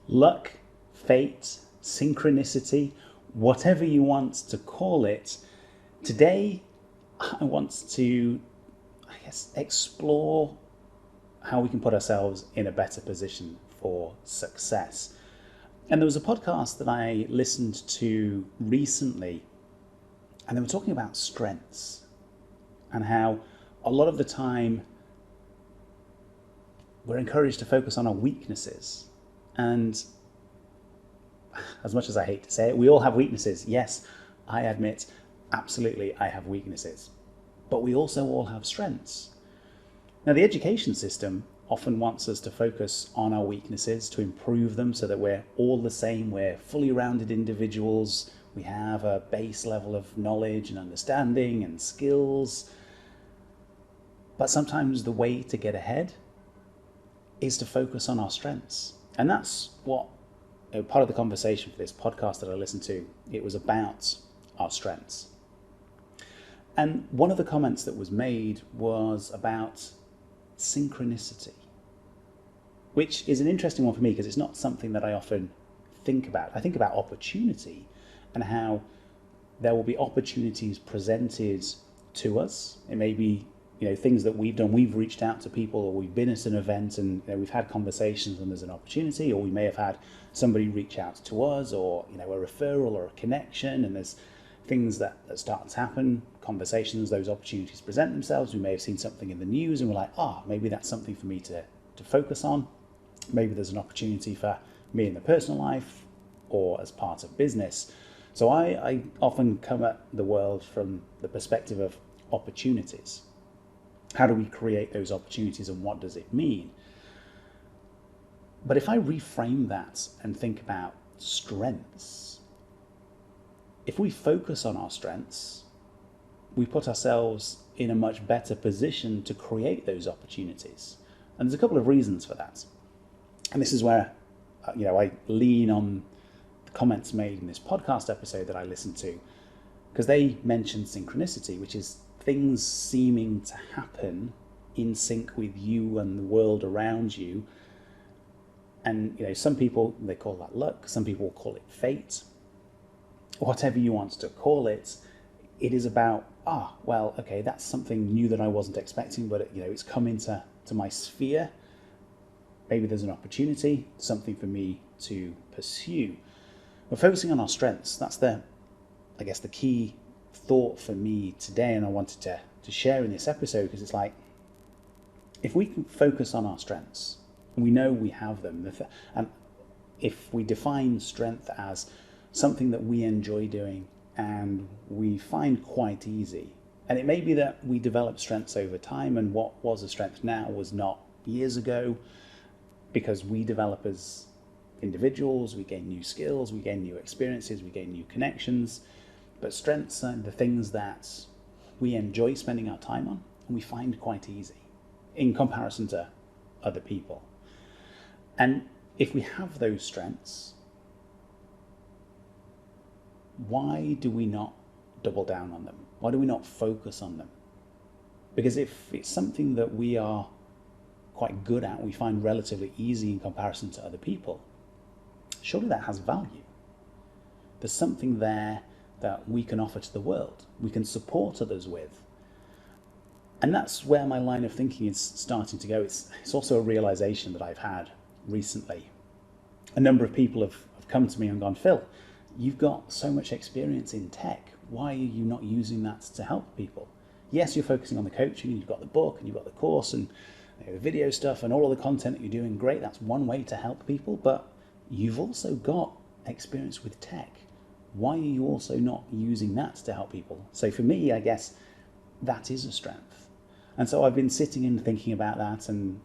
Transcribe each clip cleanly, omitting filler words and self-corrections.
Luck, fate, synchronicity, whatever you want to call it. Today, I want to, explore how we can put ourselves in a better position for success. And there was a podcast that I listened to recently, and they were talking about strengths and how a lot of the time we're encouraged to focus on our weaknesses. And as much as I hate to say it, we all have weaknesses. Yes, I admit, absolutely, I have weaknesses. But we also all have strengths. Now, the education system often wants us to focus on our weaknesses, to improve them so that we're all the same, we're fully rounded individuals, we have a base level of knowledge and understanding and skills. But sometimes the way to get ahead is to focus on our strengths. And that's what part of the conversation for this podcast that I listened to, it was about our strengths. And one of the comments that was made was about synchronicity, which is an interesting one for me because it's not something that I often think about. I think about opportunity and how there will be opportunities presented to us. It may be things that we've done. We've reached out to people, or we've been at an event and we've had conversations and there's an opportunity, or we may have had somebody reach out to us, or a referral or a connection, and there's things that start to happen, conversations, those opportunities present themselves. We may have seen something in the news and we're like, maybe that's something for me to focus on. Maybe there's an opportunity for me in the personal life or as part of business. So I often come at the world from the perspective of opportunities. How do we create those opportunities and what does it mean? But if I reframe that and think about strengths, if we focus on our strengths, we put ourselves in a much better position to create those opportunities. And there's a couple of reasons for that. And this is where, I lean on the comments made in this podcast episode that I listened to, because they mentioned synchronicity, which is things seeming to happen in sync with you and the world around you. And, some people, they call that luck. Some people call it fate. Whatever you want to call it, it is about, that's something new that I wasn't expecting, but it's come into my sphere. Maybe there's an opportunity, something for me to pursue. But focusing on our strengths, that's the key thought for me today, and I wanted to share in this episode, because it's like, if we can focus on our strengths, and we know we have them, and if we define strength as something that we enjoy doing and we find quite easy, and it may be that we develop strengths over time, and what was a strength now was not years ago, because we develop as individuals, we gain new skills, we gain new experiences, we gain new connections. But strengths are the things that we enjoy spending our time on and we find quite easy in comparison to other people. And if we have those strengths, why do we not double down on them? Why do we not focus on them? Because if it's something that we are quite good at, we find relatively easy in comparison to other people, surely that has value. There's something there that we can offer to the world, we can support others with. And that's where my line of thinking is starting to go. It's also a realization that I've had recently. A number of people have come to me and gone, Phil, you've got so much experience in tech. Why are you not using that to help people? Yes, you're focusing on the coaching, you've got the book and you've got the course and the video stuff and all of the content that you're doing. Great, that's one way to help people, but you've also got experience with tech. Why are you also not using that to help people? So for me, I guess that is a strength. And so I've been sitting and thinking about that and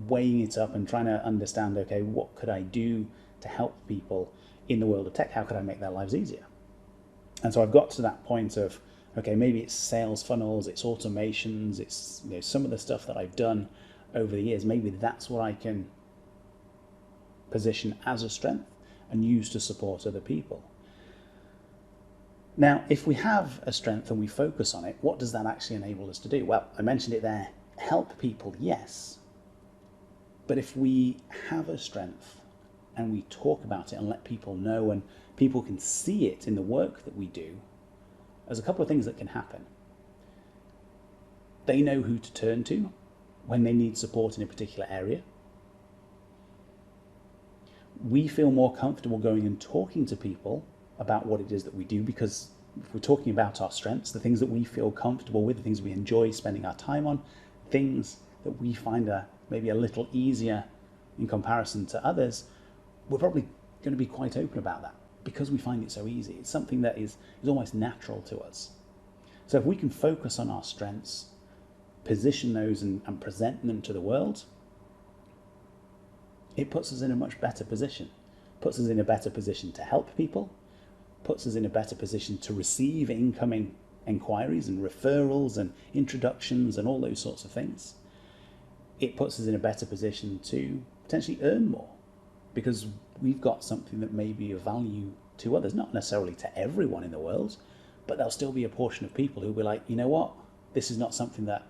weighing it up and trying to understand, okay, what could I do to help people in the world of tech? How could I make their lives easier? And so I've got to that point of, okay, maybe it's sales funnels, it's automations, it's some of the stuff that I've done over the years. Maybe that's what I can position as a strength and use to support other people. Now, if we have a strength and we focus on it, what does that actually enable us to do? Well, I mentioned it there, help people, yes. But if we have a strength and we talk about it and let people know, and people can see it in the work that we do, there's a couple of things that can happen. They know who to turn to when they need support in a particular area. We feel more comfortable going and talking to people about what it is that we do, because if we're talking about our strengths, the things that we feel comfortable with, the things we enjoy spending our time on, things that we find are maybe a little easier in comparison to others, we're probably going to be quite open about that because we find it so easy. It's something that is almost natural to us. So if we can focus on our strengths, position those and present them to the world, it puts us in a much better position. Puts us in a better position to help people, puts us in a better position to receive incoming inquiries and referrals and introductions and all those sorts of things. It puts us in a better position to potentially earn more because we've got something that may be of value to others, not necessarily to everyone in the world, but there'll still be a portion of people who'll be like, you know what, this is not something that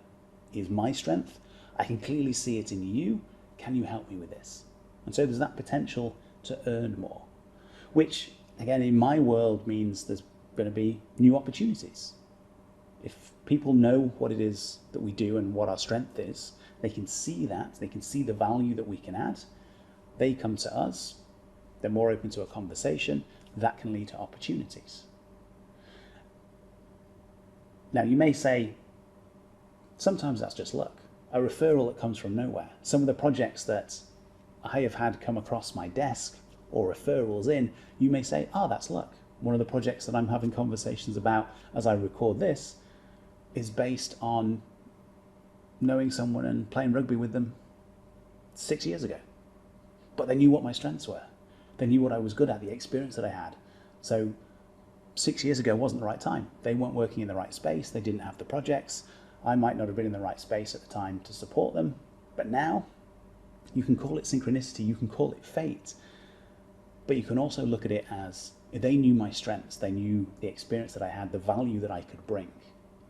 is my strength. I can clearly see it in you. Can you help me with this? And so there's that potential to earn more, which again, in my world means there's going to be new opportunities. If people know what it is that we do and what our strength is, they can see that, they can see the value that we can add. They come to us, they're more open to a conversation, that can lead to opportunities. Now you may say, sometimes that's just luck, a referral that comes from nowhere. Some of the projects that I have had come across my desk or referrals in, you may say, oh, that's luck. One of the projects that I'm having conversations about as I record this is based on knowing someone and playing rugby with them 6 years ago. But they knew what my strengths were. They knew what I was good at, the experience that I had. So 6 years ago wasn't the right time. They weren't working in the right space. They didn't have the projects. I might not have been in the right space at the time to support them. But now you can call it synchronicity. You can call it fate. But you can also look at it as they knew my strengths. They knew the experience that I had, the value that I could bring.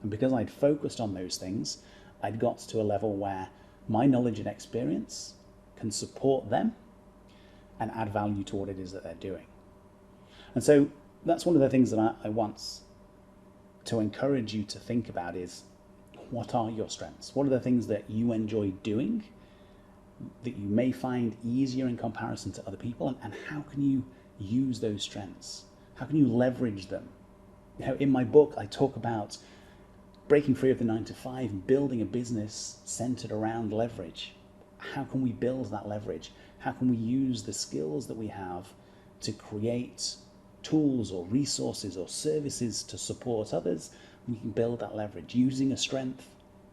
And because I'd focused on those things, I'd got to a level where my knowledge and experience can support them and add value to what it is that they're doing. And so that's one of the things that I want to encourage you to think about is, what are your strengths? What are the things that you enjoy doing that you may find easier in comparison to other people? And how can you use those strengths? How can you leverage them? You know, in my book, I talk about breaking free of the 9-to-5, building a business centered around leverage. How can we build that leverage? How can we use the skills that we have to create tools or resources or services to support others? We can build that leverage. Using a strength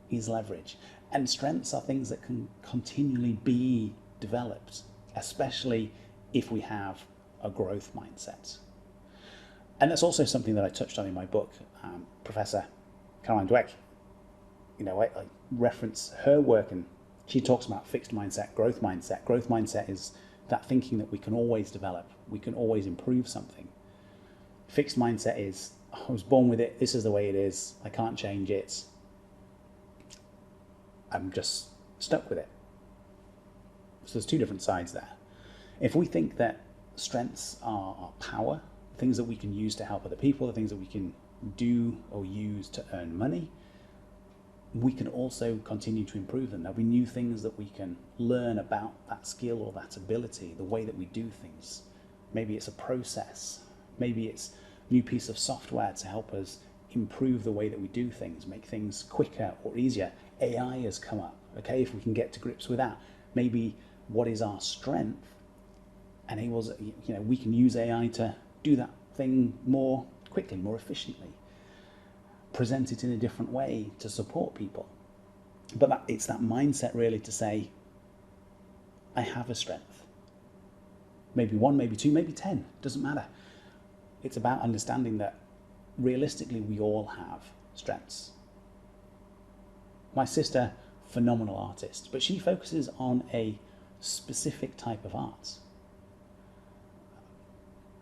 is leverage. And strengths are things that can continually be developed, especially if we have a growth mindset. And that's also something that I touched on in my book. Professor Caroline Dweck, I reference her work, and she talks about fixed mindset, growth mindset. Growth mindset is that thinking that we can always develop, we can always improve something. Fixed mindset is, I was born with it, this is the way it is, I can't change it, I'm just stuck with it. So there's two different sides there. If we think that strengths are our power, things that we can use to help other people, the things that we can do or use to earn money, we can also continue to improve them. There'll be new things that we can learn about that skill or that ability, the way that we do things. Maybe it's a process, maybe it's a new piece of software to help us improve the way that we do things, make things quicker or easier. AI has come up, okay? If we can get to grips with that, maybe what is our strength enables, we can use AI to do that thing more quickly, more efficiently, present it in a different way to support people. But it's that mindset really to say, I have a strength. Maybe one, maybe two, maybe 10, doesn't matter. It's about understanding that realistically we all have strengths. My sister, phenomenal artist, but she focuses on a specific type of art.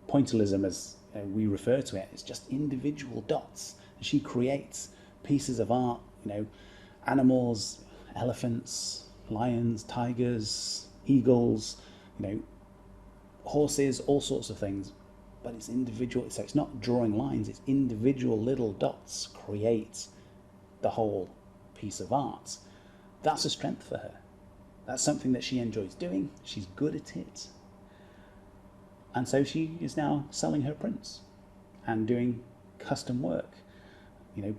Pointillism, as we refer to it, is just individual dots. And she creates pieces of art, animals, elephants, lions, tigers, eagles, horses, all sorts of things, but it's individual. So it's not drawing lines, it's individual little dots create the whole piece of art. That's a strength for her. That's something that she enjoys doing. She's good at it. And so she is now selling her prints and doing custom work,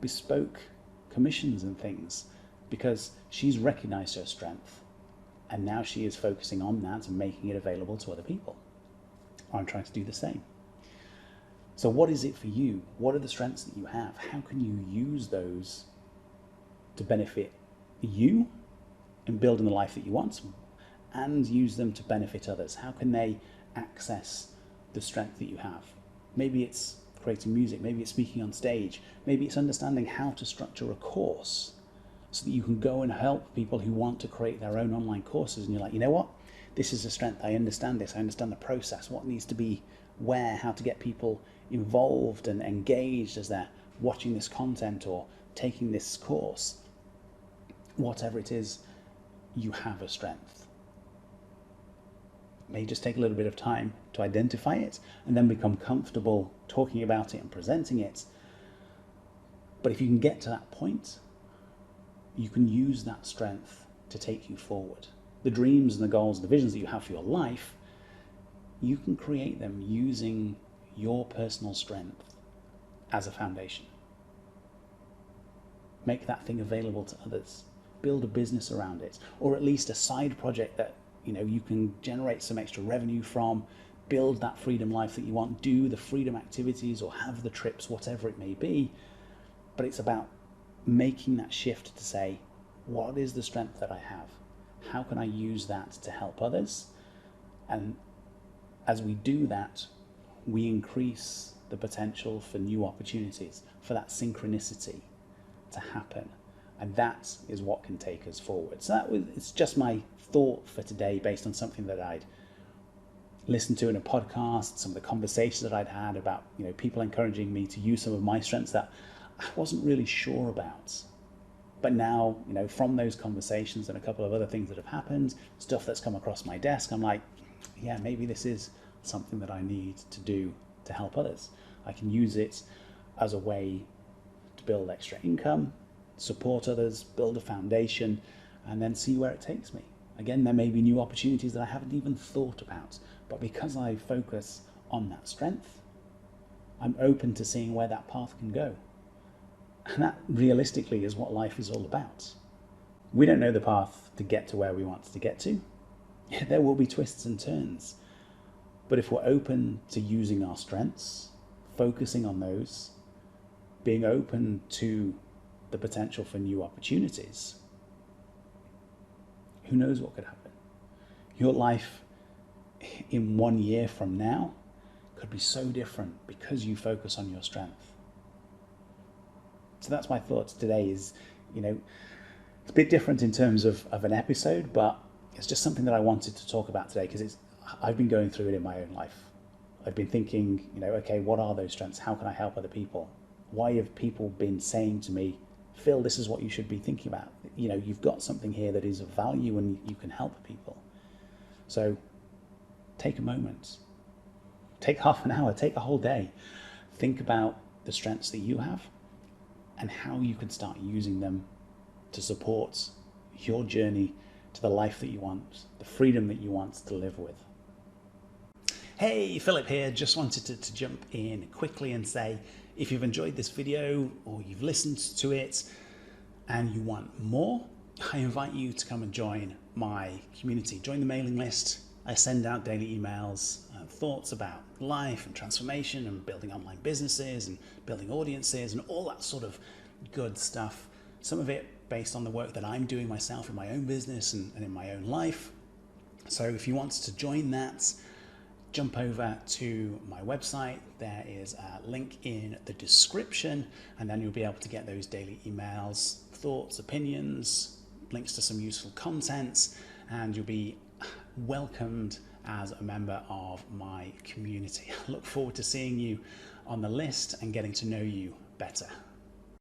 bespoke commissions and things, because she's recognized her strength. And now she is focusing on that and making it available to other people. I'm trying to do the same. So what is it for you? What are the strengths that you have? How can you use those to benefit you in building the life that you want, and use them to benefit others? How can they access the strength that you have? Maybe it's creating music, maybe it's speaking on stage, maybe it's understanding how to structure a course so that you can go and help people who want to create their own online courses, and you're like, you know what, this is a strength, I understand this, I understand the process, what needs to be where, how to get people involved and engaged as they're watching this content or taking this course. Whatever it is, you have a strength. It may just take a little bit of time to identify it and then become comfortable talking about it and presenting it. But if you can get to that point, you can use that strength to take you forward. The dreams and the goals, the visions that you have for your life, you can create them using your personal strength as a foundation. Make that thing available to others. Build a business around it, or at least a side project that you can generate some extra revenue from. Build that freedom life that you want. Do the freedom activities or have the trips, whatever it may be. But it's about making that shift to say, what is the strength that I have? How can I use that to help others? And as we do that, we increase the potential for new opportunities, for that synchronicity to happen. And that is what can take us forward. So it's just my thought for today based on something that I'd listened to in a podcast, some of the conversations that I'd had about, people encouraging me to use some of my strengths that I wasn't really sure about. But now, from those conversations and a couple of other things that have happened, stuff that's come across my desk, I'm like, yeah, maybe this is something that I need to do to help others. I can use it as a way to build extra income, support others, build a foundation, and then see where it takes me. Again, there may be new opportunities that I haven't even thought about, but because I focus on that strength, I'm open to seeing where that path can go. And that realistically is what life is all about. We don't know the path to get to where we want to get to. There will be twists and turns. But if we're open to using our strengths, focusing on those, being open to the potential for new opportunities, who knows what could happen? Your life in 1 year from now could be so different because you focus on your strength. So that's my thoughts today is, it's a bit different in terms of an episode, but it's just something that I wanted to talk about today because I've been going through it in my own life. I've been thinking, okay, what are those strengths? How can I help other people? Why have people been saying to me, Phil, this is what you should be thinking about. You've got something here that is of value and you can help people. So take a moment, take half an hour, take a whole day. Think about the strengths that you have and how you can start using them to support your journey to the life that you want, the freedom that you want to live with. Hey, Philip here. Just wanted to jump in quickly and say, if you've enjoyed this video or you've listened to it and you want more, I invite you to come and join my community. Join the mailing list. I send out daily emails, thoughts about life and transformation and building online businesses and building audiences and all that sort of good stuff. Some of it based on the work that I'm doing myself in my own business and in my own life. So if you want to join that, jump over to my website. There is a link in the description, and then you'll be able to get those daily emails, thoughts, opinions, links to some useful content, and you'll be welcomed as a member of my community. I look forward to seeing you on the list and getting to know you better.